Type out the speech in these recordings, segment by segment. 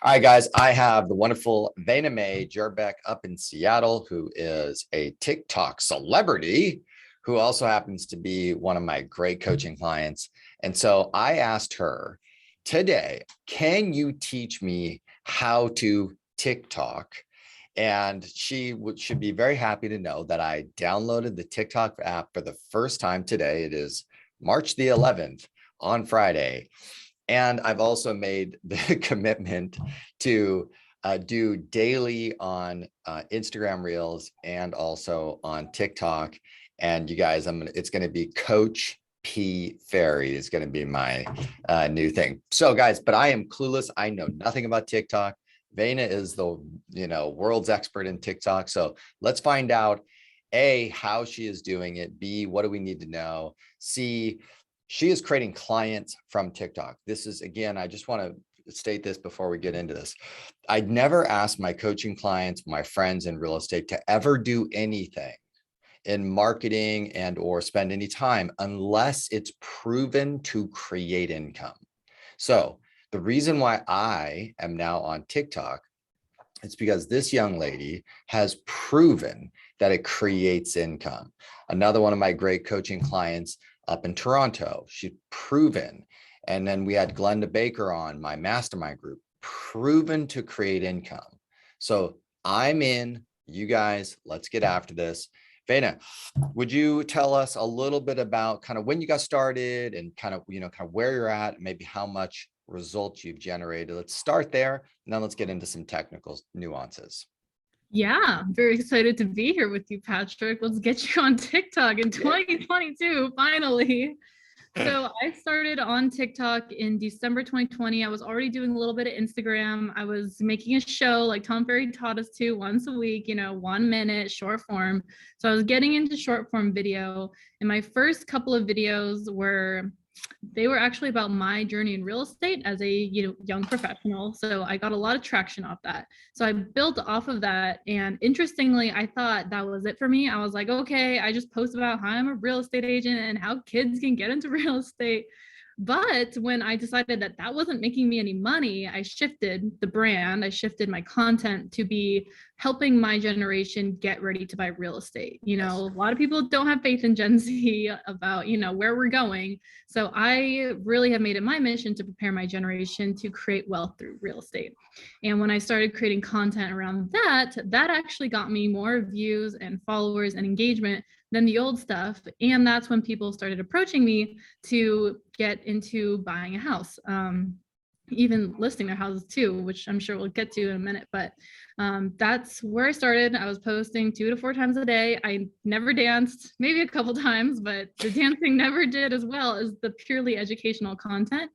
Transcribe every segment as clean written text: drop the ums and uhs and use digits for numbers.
All right, guys, I have the wonderful Vayna Mae Jerabek up in Seattle, who is a TikTok celebrity, who also happens to be one of my great coaching clients. And so I asked her today, can you teach me how to TikTok? And she should be very happy to know that I downloaded the TikTok app for the first time today. It is March the 11th on Friday. And I've also made the commitment to do daily on Instagram Reels and also on TikTok. And you guys, it's going to be Coach P Ferry is going to be my new thing. So guys, but I am clueless. I know nothing about TikTok. Vayna is the world's expert in TikTok. So let's find out A, how she is doing it. B, what do we need to know? C, she is creating clients from TikTok. This is, again, I just want to state this before we get into this. I'd never asked my coaching clients, my friends in real estate, to ever do anything in marketing and or spend any time unless it's proven to create income. So the reason why I am now on TikTok, it's because this young lady has proven that it creates income. Another one of my great coaching clients up in Toronto, she's proven. And then we had Glenda Baker on my mastermind group, proven to create income. So I'm in, you guys, let's get after this. Vayna, would you tell us a little bit about kind of when you got started and kind of where you're at, maybe how much results you've generated? Let's start there, and then let's get into some technical nuances. Yeah, I'm very excited to be here with you, Patrick. Let's get you on TikTok in 2022, finally. So I started on TikTok in December 2020. I was already doing a little bit of Instagram. I was making a show like Tom Ferry taught us to once a week, 1 minute short form. So I was getting into short form video, and my first couple of videos were actually about my journey in real estate as a young professional. So I got a lot of traction off that. So I built off of that. And interestingly, I thought that was it for me. I was like, okay, I just post about how I'm a real estate agent and how kids can get into real estate. But when I decided that that wasn't making me any money, I shifted the brand. I shifted my content to be helping my generation get ready to buy real estate. A lot of people don't have faith in Gen Z about, where we're going. So I really have made it my mission to prepare my generation to create wealth through real estate. And when I started creating content around that actually got me more views and followers and engagement than the old stuff. And that's when people started approaching me to get into buying a house, even listing their houses too, which I'm sure we'll get to in a minute. But that's where I started. I was posting 2 to 4 times a day. I never danced, maybe a couple times, but the dancing never did as well as the purely educational content.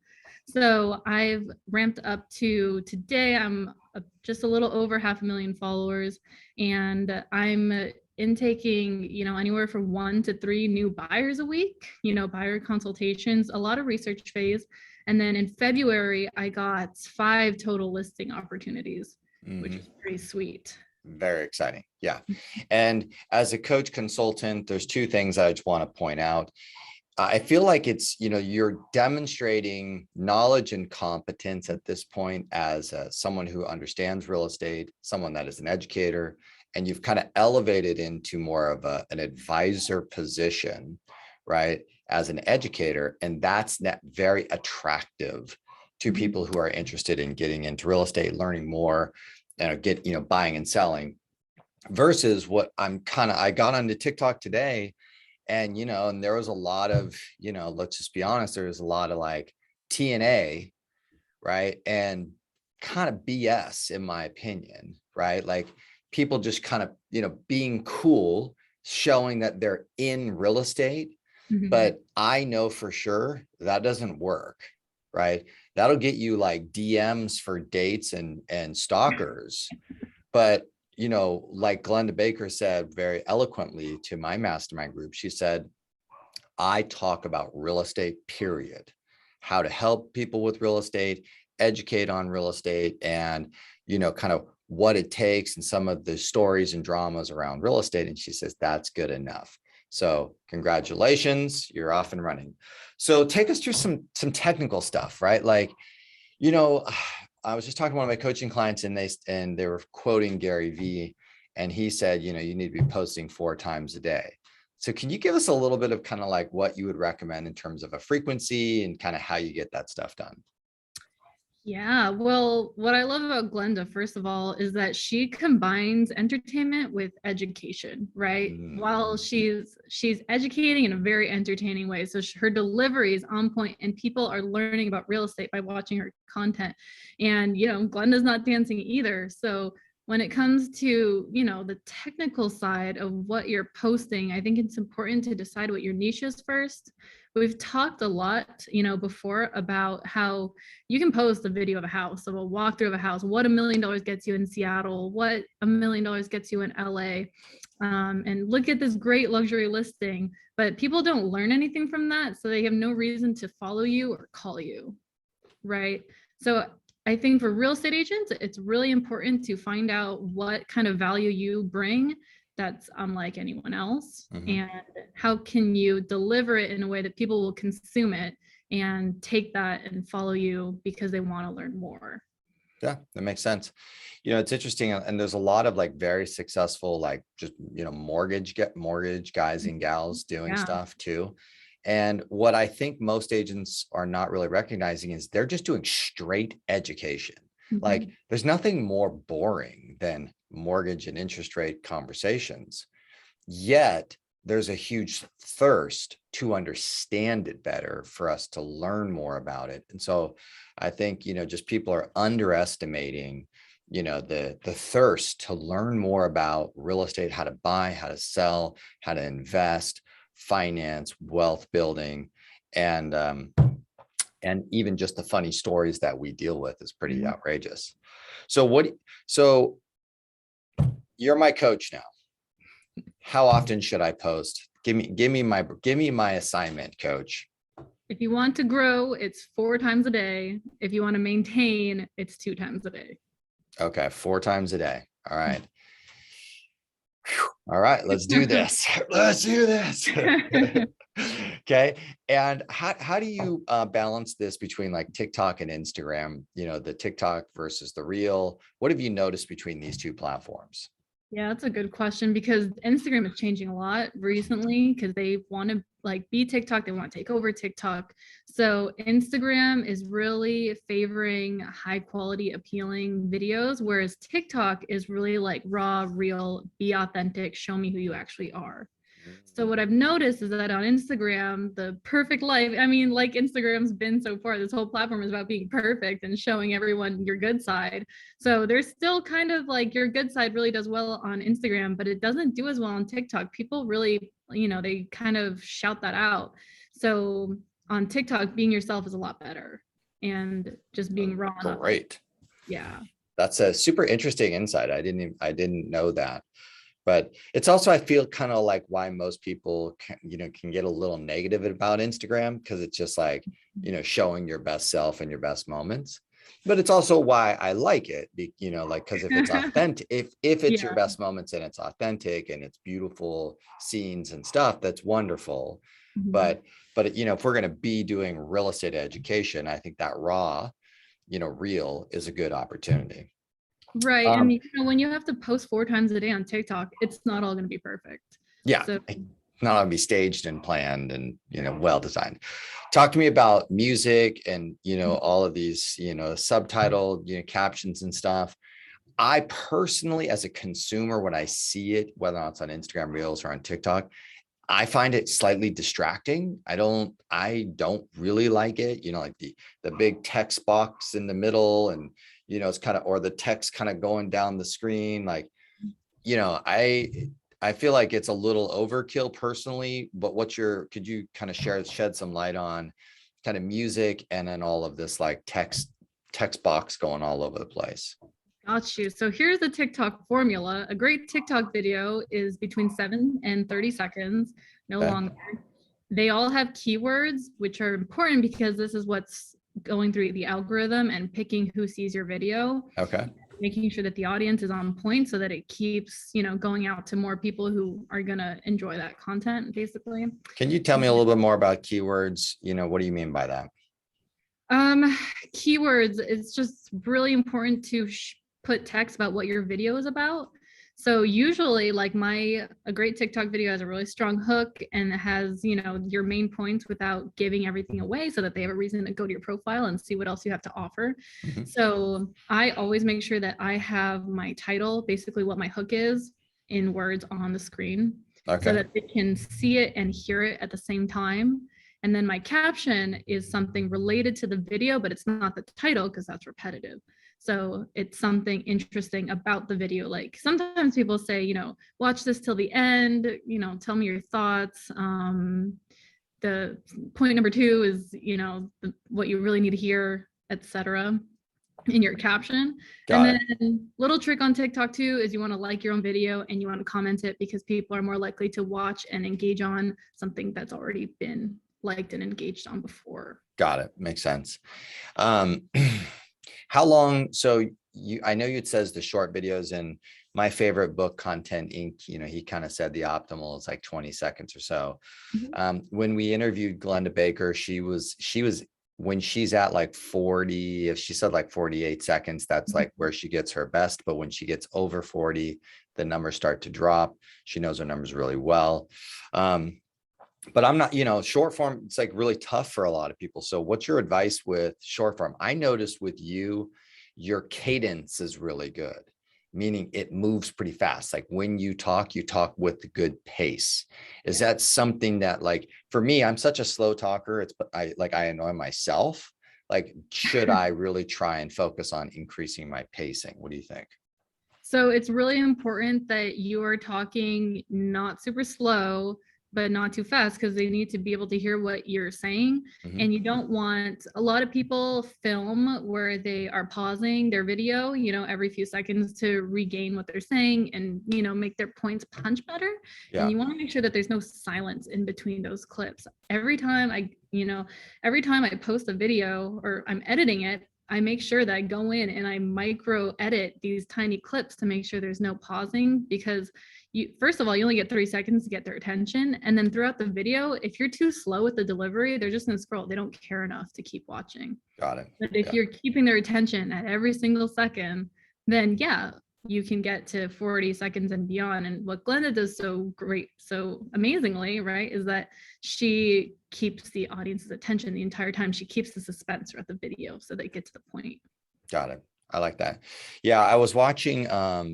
So I've ramped up to today. I'm just a little over 500,000 followers, and I'm intaking, anywhere from 1 to 3 new buyers a week, buyer consultations, a lot of research phase. And then in February, I got 5 total listing opportunities, which is pretty sweet. Very exciting. Yeah. And as a coach consultant, there's 2 things I just want to point out. I feel like it's, you're demonstrating knowledge and competence at this point as someone who understands real estate, someone that is an educator, and you've kind of elevated into more of an advisor position, right, as an educator. And that's very attractive to people who are interested in getting into real estate, learning more, and buying and selling, versus what I got onto TikTok today. And, and there was a lot of, let's just be honest, there was a lot of like TNA, right? And kind of BS, in my opinion, right? Like people just kind of, being cool, showing that they're in real estate. But I know for sure that doesn't work, right? That'll get you like DMs for dates and stalkers. But like Glenda Baker said very eloquently to my mastermind group, she said, I talk about real estate, period. How to help people with real estate, educate on real estate, and, kind of what it takes and some of the stories and dramas around real estate. And she says, that's good enough. So congratulations, you're off and running. So take us through some technical stuff, right? Like, I was just talking to one of my coaching clients, and they were quoting Gary Vee, and he said, you need to be posting 4 times a day. So can you give us a little bit of kind of like what you would recommend in terms of a frequency and kind of how you get that stuff done? Yeah, well, what I love about Glenda, first of all, is that she combines entertainment with education, right? While she's educating in a very entertaining way. So her delivery is on point, and people are learning about real estate by watching her content. And, Glenda's not dancing either. So when it comes to, the technical side of what you're posting, I think it's important to decide what your niche is first. We've talked a lot, before about how you can post a video of a house, of a walkthrough of a house, what $1 million gets you in Seattle, what $1 million gets you in LA, and look at this great luxury listing. But people don't learn anything from that, so they have no reason to follow you or call you, right? So I think for real estate agents, it's really important to find out what kind of value you bring that's unlike anyone else, and how can you deliver it in a way that people will consume it and take that and follow you because they want to learn more. Yeah, that makes sense. It's interesting, and there's a lot of like very successful, like just mortgage guys and gals doing stuff too. And what I think most agents are not really recognizing is they're just doing straight education. Like there's nothing more boring than mortgage and interest rate conversations. Yet there's a huge thirst to understand it better, for us to learn more about it. And so I think, just people are underestimating, the thirst to learn more about real estate, how to buy, how to sell, how to invest, finance, wealth building, and even just the funny stories that we deal with is pretty outrageous. So you're my coach now. How often should I post? Give me my assignment, coach. If you want to grow, it's 4 times a day. If you want to maintain, it's 2 times a day. Okay, 4 times a day. All right. All right, let's do this. Let's do this. Okay. And how do you balance this between like TikTok and Instagram, the TikTok versus the reel? What have you noticed between these 2 platforms? Yeah, that's a good question, because Instagram is changing a lot recently because they want to be TikTok. They want to take over TikTok. So Instagram is really favoring high quality, appealing videos, whereas TikTok is really like raw, real, be authentic, show me who you actually are. So what I've noticed is that on Instagram, the perfect life, like Instagram's been so far, this whole platform is about being perfect and showing everyone your good side. So there's still kind of like your good side really does well on Instagram, but it doesn't do as well on TikTok. People really, they kind of shout that out. So on TikTok, being yourself is a lot better, and just being raw. Great. Yeah. That's a super interesting insight. I didn't know that. But it's also, I feel kind of like why most people can get a little negative about Instagram, because it's just like, showing your best self and your best moments. But it's also why I like it, because if it's authentic, if it's your best moments and it's authentic and it's beautiful scenes and stuff, that's wonderful. But if we're going to be doing real estate education, I think that raw, reel is a good opportunity. Right. And when you have to post 4 times a day on TikTok, it's not all going to be perfect. Yeah. So, not all be staged and planned and, well designed. Talk to me about music and, all of these, subtitled, captions and stuff. I personally, as a consumer, when I see it, whether or not it's on Instagram Reels or on TikTok, I find it slightly distracting. I don't really like it, like the big text box in the middle, and it's kind of, or the text kind of going down the screen. Like, I feel like it's a little overkill personally, but could you kind of shed some light on kind of music and then all of this like text box going all over the place? Got you. So here's the TikTok formula. A great TikTok video is between 7 and 30 seconds, no longer. They all have keywords, which are important because this is what's going through the algorithm and picking who sees your video. Okay. Making sure that the audience is on point so that it keeps, going out to more people who are going to enjoy that content, basically. Can you tell me a little bit more about keywords? What do you mean by that? Keywords, it's just really important to put text about what your video is about. So usually like a great TikTok video has a really strong hook and it has, your main points without giving everything away so that they have a reason to go to your profile and see what else you have to offer. Mhm. So I always make sure that I have my title, basically what my hook is, in words on the screen so Okay. that they can see it and hear it at the same time. And then my caption is something related to the video, but it's not the title because that's repetitive. So it's something interesting about the video. Like sometimes people say, watch this till the end, tell me your thoughts. The point number 2 is, what you really need to hear, etc. in your caption. Got And it. then little trick on TikTok too is you want to like your own video and you want to comment it because people are more likely to watch and engage on something that's already been liked and engaged on before. Got it. Makes sense. How long? So I know it says the short videos, and my favorite book, Content Inc., he kind of said the optimal is like 20 seconds or so. Mhm. When we interviewed Glenda Baker, she was when she's at like 40, if she said like 48 seconds, that's like where she gets her best. But when she gets over 40, the numbers start to drop. She knows her numbers really well. But I'm not, short form, it's like really tough for a lot of people. So what's your advice with short form? I noticed with you, your cadence is really good, meaning it moves pretty fast. Like when you talk with a good pace. Is that something that, like, for me, I'm such a slow talker. I annoy myself. Like, should I really try and focus on increasing my pacing? What do you think? So it's really important that you are talking not super slow, but not too fast because they need to be able to hear what you're saying. Mhm. And you don't want a lot of people film where they are pausing their video, every few seconds to regain what they're saying and, make their points punch better. Yeah. And you want to make sure that there's no silence in between those clips. Every time I post a video or I'm editing it, I make sure that I go in and I micro edit these tiny clips to make sure there's no pausing because first of all, you only get 30 seconds to get their attention. And then throughout the video, if you're too slow with the delivery, they're just gonna scroll. They don't care enough to keep watching. Got it. But if you're keeping their attention at every single second, then yeah, you can get to 40 seconds and beyond. And what Glenda does so great, so amazingly, right, is that she keeps the audience's attention the entire time. She keeps the suspense throughout the video so they get to the point. Got it. I like that. Yeah, I was watching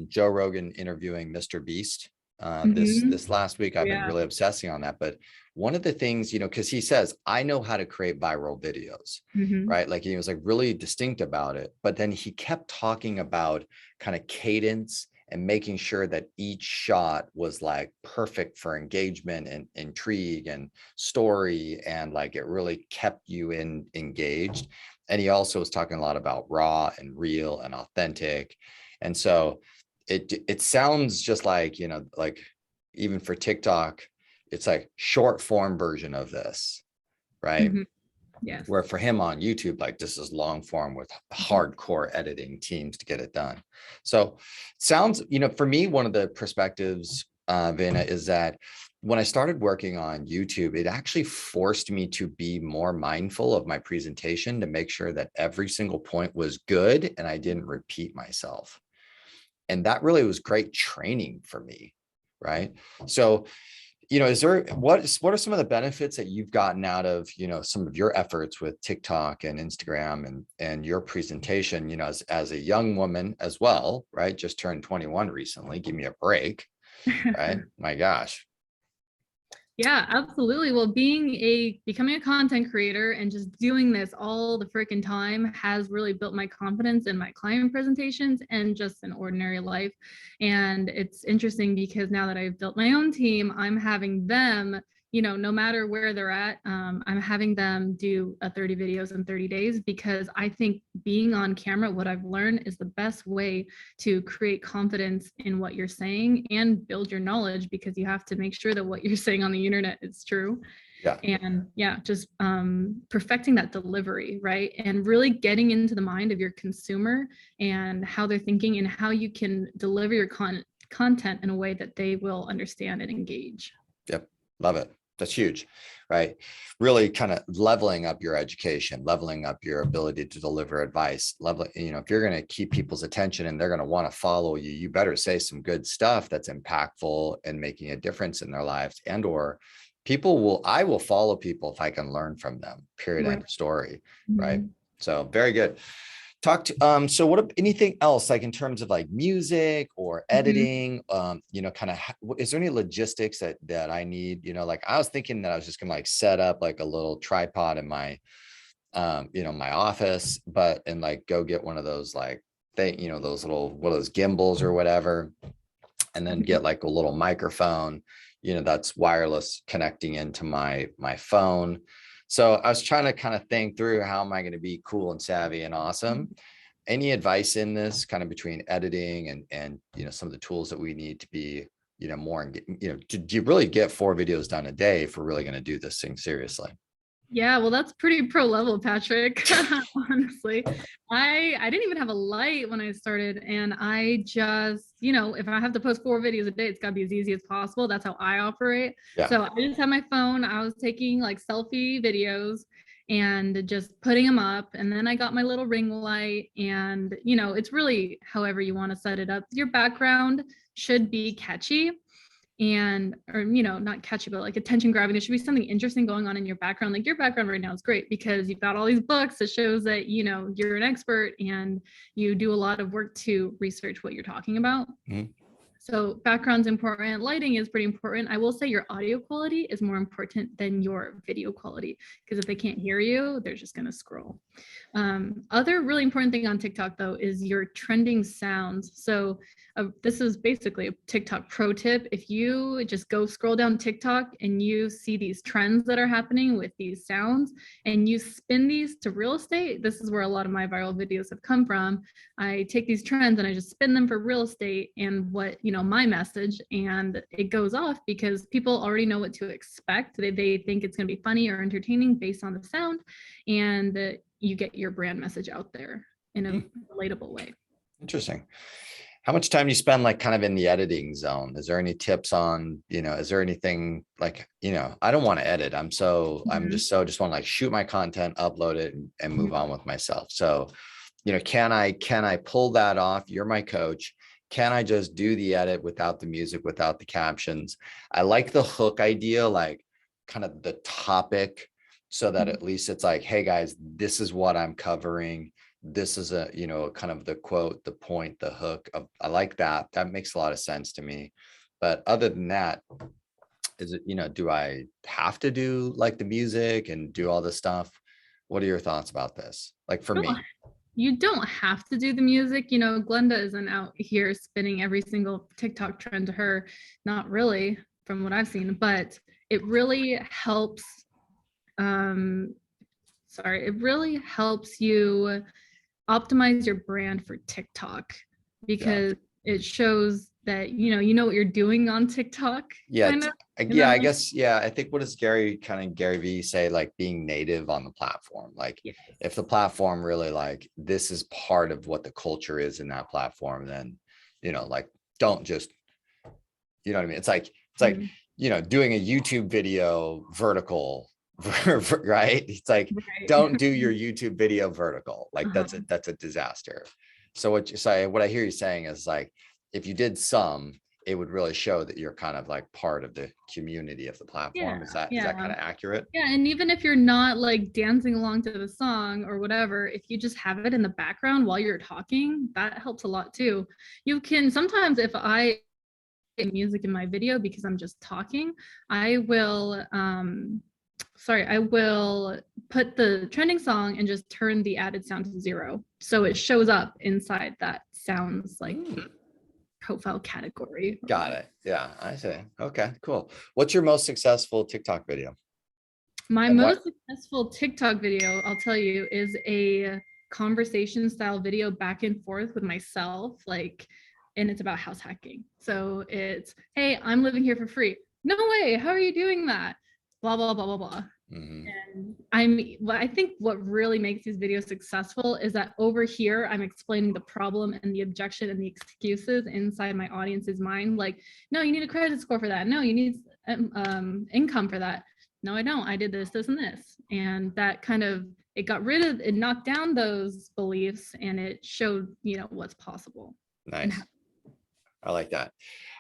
Joe Rogan interviewing Mr. Beast this last week. I've been really obsessing on that. But one of the things, because he says, I know how to create viral videos, right? Like he was like really distinct about it. But then he kept talking about kind of cadence and making sure that each shot was like perfect for engagement and intrigue and story. And like it really kept you engaged. And he also was talking a lot about raw and real and authentic. And so it sounds just like, like even for TikTok, it's like short form version of this, right? Yes. Where for him on YouTube, like this is long form with hardcore editing teams to get it done. So sounds, for me, one of the perspectives, Vayna, is that when I started working on YouTube, it actually forced me to be more mindful of my presentation to make sure that every single point was good and I didn't repeat myself. And that really was great training for me, right? So, what are some of the benefits that you've gotten out of, some of your efforts with TikTok and Instagram and your presentation, as a young woman as well, right? Just turned 21 recently. Give me a break, right? My gosh. Yeah, absolutely. Well, becoming a content creator and just doing this all the freaking time has really built my confidence in my client presentations and just in ordinary life. And it's interesting because now that I've built my own team, I'm having them, no matter where they're at, I'm having them do 30 videos in 30 days because I think being on camera, what I've learned is the best way to create confidence in what you're saying and build your knowledge because you have to make sure that what you're saying on the internet is true. Yeah. And just perfecting that delivery, right? And really getting into the mind of your consumer and how they're thinking and how you can deliver your content in a way that they will understand and engage. Yep. Love it. That's huge, right? Really kind of leveling up your education, leveling up your ability to deliver advice, leveling, if you're going to keep people's attention and they're going to want to follow you, you better say some good stuff that's impactful and making a difference in their lives. And or I will follow people if I can learn from them, period, Right. end of story, right? Mhm. So very good. So anything else, like in terms of like music or editing, kind of, is there any logistics that I need, like I was thinking that I was just gonna like set up like a little tripod in my, my office, and like go get one of those like those what are those gimbals or whatever, and then get like a little microphone, that's wireless connecting into my phone. So I was trying to kind of think through, how am I going to be cool and savvy and awesome? Any advice in this kind of between editing and some of the tools that we need to be, more, do you really get 4 videos done a day if we're really going to do this thing seriously? Yeah, well, that's pretty pro level, Patrick. Honestly, I didn't even have a light when I started, and I just, if I have to post 4 videos a day, it's got to be as easy as possible. That's how I operate. Yeah. So I just had my phone. I was taking like selfie videos and just putting them up, and then I got my little ring light, and it's really however you want to set it up. Your background should be catchy, or not catchy, but like attention grabbing. There should be something interesting going on in your background. Like your background right now is great because you've got all these books that shows that you're an expert and you do a lot of work to research what you're talking about. Mm-hmm. So background's important. Lighting is pretty important. I will say your audio quality is more important than your video quality, because if they can't hear you, they're just going to scroll. Other really important thing on TikTok though is your trending sounds. So this is basically a TikTok pro tip. If you just go scroll down TikTok and you see these trends that are happening with these sounds and you spin these to real estate, this is where a lot of my viral videos have come from. I take these trends and I just spin them for real estate and my message, and it goes off because people already know what to expect. They think it's going to be funny or entertaining based on the sound, and you get your brand message out there in a relatable way. Interesting. How much time do you spend like kind of in the editing zone? Is there any tips on, is there anything like, I don't want to edit. I'm just want to like shoot my content, upload it and move on with myself. So, can I pull that off? You're my coach. Can I just do the edit without the music, without the captions? I like the hook idea, like kind of the topic, so that at least it's like, hey guys, this is what I'm covering. This is a, kind of the quote, the point, the hook of, I like that. That makes a lot of sense to me. But other than that, is it, do I have to do like the music and do all this stuff? What are your thoughts about this? Like for me? You don't have to do the music. Glenda isn't out here spinning every single TikTok trend to her. Not really, from what I've seen, but it really helps. It really helps you optimize your brand for TikTok, because it shows that you know what you're doing on TikTok. Yeah, I guess, I think, what does Gary Vee say, like being native on the platform? Like if the platform really like, this is part of what the culture is in that platform, then like don't just, you know what I mean? It's like doing a YouTube video vertical, right? It's like, don't do your YouTube video vertical. Like that's a disaster. So what I hear you saying is like, if you did some, it would really show that you're kind of like part of the community of the platform. Is that kind of accurate? Yeah, and even if you're not like dancing along to the song or whatever, if you just have it in the background while you're talking, that helps a lot too. You can sometimes, if I music in my video because I'm just talking, I will put the trending song and just turn the added sound to 0, so it shows up inside that sounds like profile category. Got it. Yeah, I see. Okay, cool. What's your most successful TikTok video? My most successful TikTok video, I'll tell you, is a conversation style video back and forth with myself, and it's about house hacking. So it's, hey, I'm living here for free. No way, how are you doing that? Blah, blah, blah, blah, blah. And I think what really makes these videos successful is that over here, I'm explaining the problem and the objection and the excuses inside my audience's mind. Like, no, you need a credit score for that. No, you need income for that. No, I don't. I did this, this, and this. And that kind of, it knocked down those beliefs, and it showed, what's possible. Nice. I like that.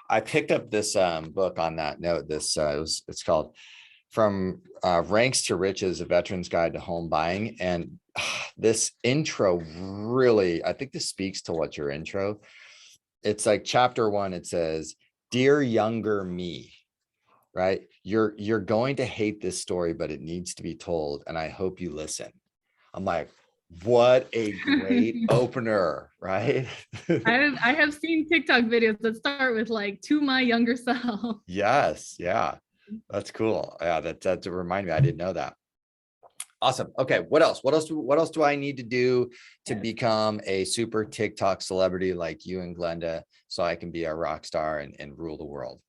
I picked up this book on that note. It's called From Ranks to Riches, A Veteran's Guide to Home Buying. And this intro really, I think this speaks to what your intro. It's like chapter 1, it says, "Dear younger me," right? You're going to hate this story, but it needs to be told. And I hope you listen. I'm like, what a great opener, right? I have seen TikTok videos that start with like, "To my younger self." Yes. Yeah. That's cool. Yeah. That to remind me, I didn't know that. Awesome. Okay. What else do I need to do to become a super TikTok celebrity like you and Glenda, so I can be a rock star and rule the world?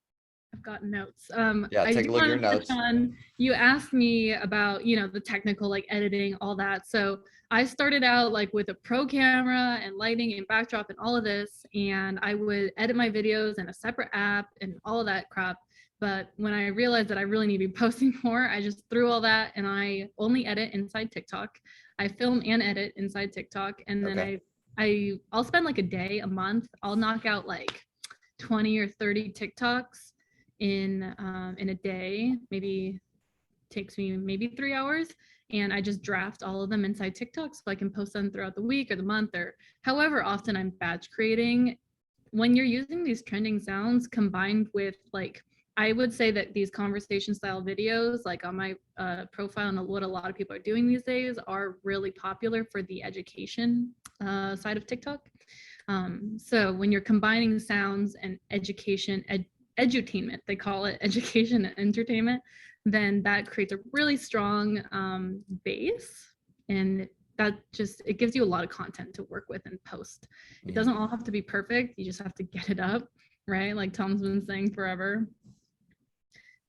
I've got notes. Yeah, take a look at your notes. You asked me about, the technical, like editing, all that. So I started out like with a pro camera and lighting and backdrop and all of this, and I would edit my videos in a separate app and all of that crap. But when I realized that I really need to be posting more, I just threw all that, and I only edit inside TikTok. I film and edit inside TikTok, and then I'll spend like a day, a month. I'll knock out like 20 or 30 TikToks in a day. Maybe takes me maybe 3 hours, and I just draft all of them inside TikTok so I can post them throughout the week or the month or however often I'm batch creating. When you're using these trending sounds combined with, like, I would say that these conversation style videos, like on my profile, and what a lot of people are doing these days, are really popular for the education side of TikTok. So when you're combining sounds and education, edutainment, they call it, education and entertainment, then that creates a really strong base, and that just, it gives you a lot of content to work with and post. It doesn't all have to be perfect. You just have to get it up, right? Like Tom's been saying forever.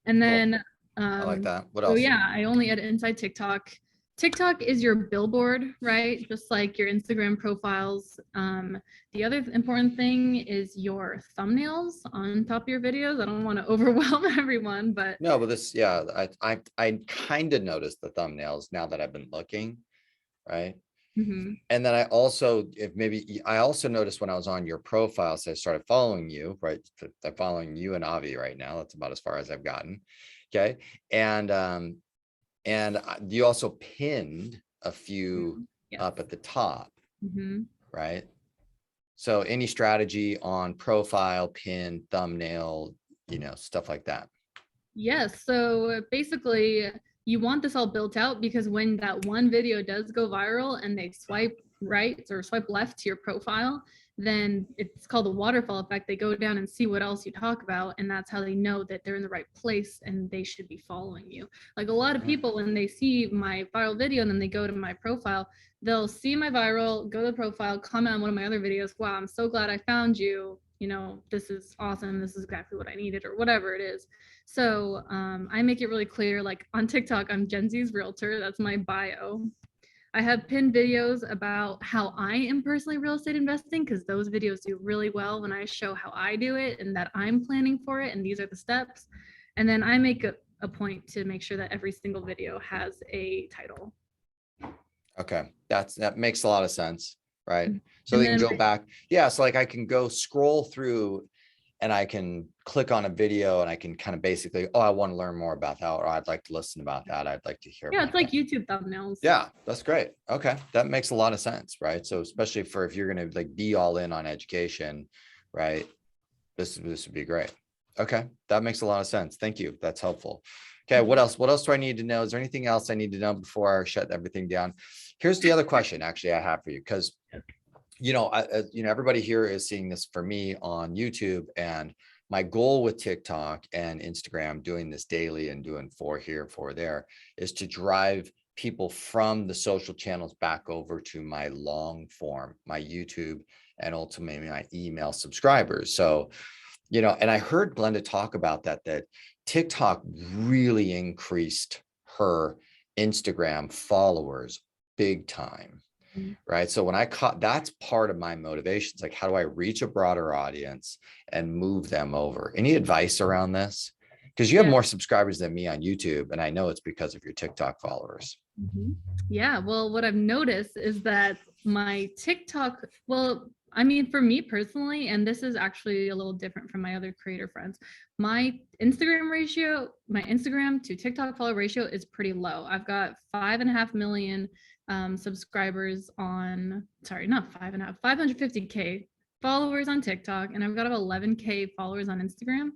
And then I like that. What else? So yeah, I only edit inside TikTok. TikTok is your billboard, right? Just like your Instagram profiles. The other important thing is your thumbnails on top of your videos. I don't want to overwhelm everyone, but no, but this, yeah, I kind of noticed the thumbnails now that I've been looking, right? Mm-hmm. And then I also noticed when I was on your profile, so I started following you, right? I'm following you and Avi right now. That's about as far as I've gotten. Okay. And you also pinned a few up at the top, right? So any strategy on profile, pin, thumbnail, stuff like that? Yes. So basically, you want this all built out, because when that one video does go viral and they swipe right or swipe left to your profile, then it's called the waterfall effect. They go down and see what else you talk about, and that's how they know that they're in the right place and they should be following you. Like a lot of people, when they see my viral video and then they go to my profile, they'll see my viral, go to the profile, comment on one of my other videos. Wow, I'm so glad I found you. This is awesome. This is exactly what I needed, or whatever it is. So I make it really clear, like on TikTok, I'm Gen Z's realtor. That's my bio. I have pinned videos about how I am personally real estate investing, because those videos do really well when I show how I do it and that I'm planning for it, and these are the steps. And then I make a point to make sure that every single video has a title. Okay, that makes a lot of sense, right? So they can go back. Yeah, so like I can go scroll through and I can click on a video and I can kind of basically, I want to learn more about that, or I'd like to listen about that. I'd like to hear. Yeah, it's like YouTube thumbnails. Yeah, that's great. Okay, that makes a lot of sense, right? So especially if you're going to like be all in on education, right? This would be great. Okay, that makes a lot of sense. Thank you. That's helpful. Okay, what else? What else do I need to know? Is there anything else I need to know before I shut everything down? Here's the other question actually I have for you, because everybody here is seeing this for me on YouTube, and my goal with TikTok and Instagram, doing this daily and doing 4 here, 4 there, is to drive people from the social channels back over to my long form, my YouTube, and ultimately my email subscribers. So, and I heard Glenda talk about that TikTok really increased her Instagram followers big time. Right. So when that's part of my motivations, like, how do I reach a broader audience and move them over? Any advice around this? because you have Yeah. more subscribers than me on YouTube. And I know it's because of your TikTok followers. Yeah, well, what I've noticed is that my TikTok, well, I mean, for me personally, and this is actually a little different from my other creator friends, my Instagram ratio, my Instagram to TikTok follow ratio is pretty low. I've got 5.5 million subscribers on, sorry, not 5.5, 550K followers on TikTok, and I've got about 11K followers on Instagram.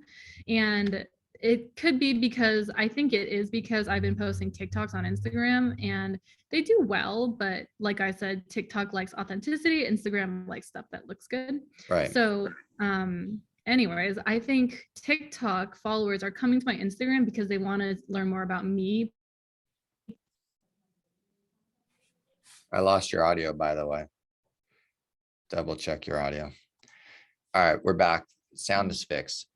And it could be because I think it is because I've been posting TikToks on Instagram and they do well, but like I said, TikTok likes authenticity, Instagram likes stuff that looks good. Right. So anyways, I think TikTok followers are coming to my Instagram because they want to learn more about me. I lost your audio, by the way. Double check your audio. All right, we're back. Sound is fixed.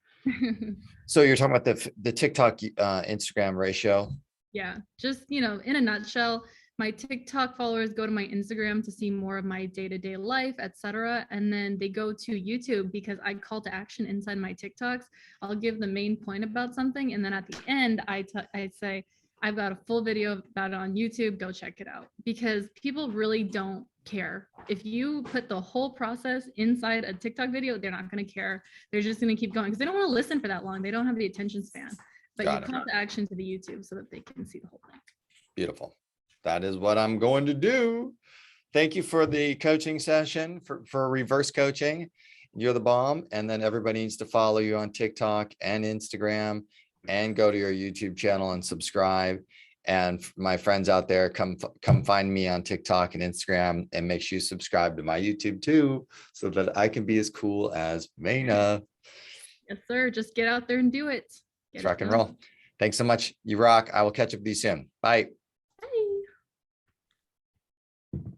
So you're talking about the TikTok Instagram ratio. Yeah, just, you know, in a nutshell, my TikTok followers go to my Instagram to see more of my day-to-day life, etc. And then they go to YouTube because I call to action inside my TikToks. I'll give the main point about something. And then at the end, I say, I've got a full video about it on YouTube. Go check it out, because people really don't care. If you put the whole process inside a TikTok video, they're not going to care. They're just going to keep going because they don't want to listen for that long. They don't have the attention span. But you call to action to the YouTube so that they can see the whole thing. Beautiful. That is what I'm going to do. Thank you for the coaching session, for reverse coaching. You're the bomb. And then everybody needs to follow you on TikTok and Instagram and go to your YouTube channel and subscribe. And my friends out there, come find me on TikTok and Instagram, and make sure you subscribe to my YouTube too, so that I can be as cool as Vayna. Yes, sir. Just get out there and do it. Rock and roll. Thanks so much. You rock. I will catch up with you soon. Bye.